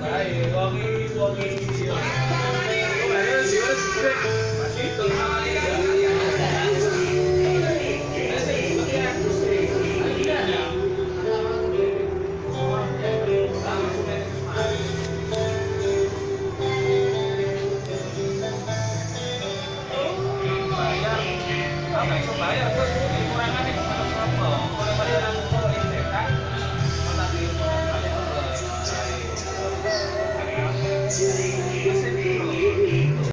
Baik, wangi. Masih itu. Bayar terus kurangan nih kalau bayar mau cetak nanti